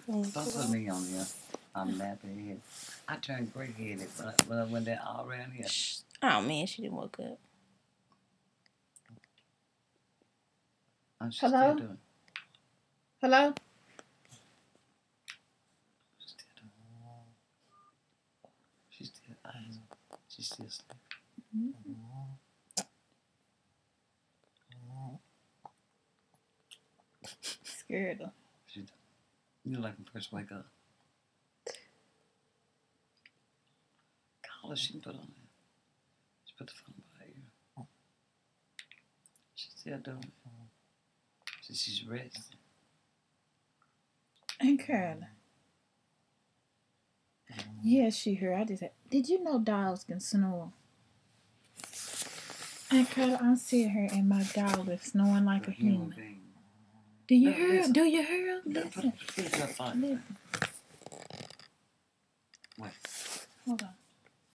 Don't put me on here. I'm nappy head. I turned gray headed when I went there all around here. Oh man, she didn't woke up. Hello? Still doing. Hello? She's still eyes. She's still sleeping. Scared her. You like when first wake up. Call her, she can put on there. Just put the phone by you. She's still doing it. She's resting. And Carla. Yeah, she heard. I just said, did you know dogs can snore? And Carla, I'm sitting here and my dog is snoring like a human. Do you hear her? Do you hear her? Listen. Listen. Listen. Wait. Hold on.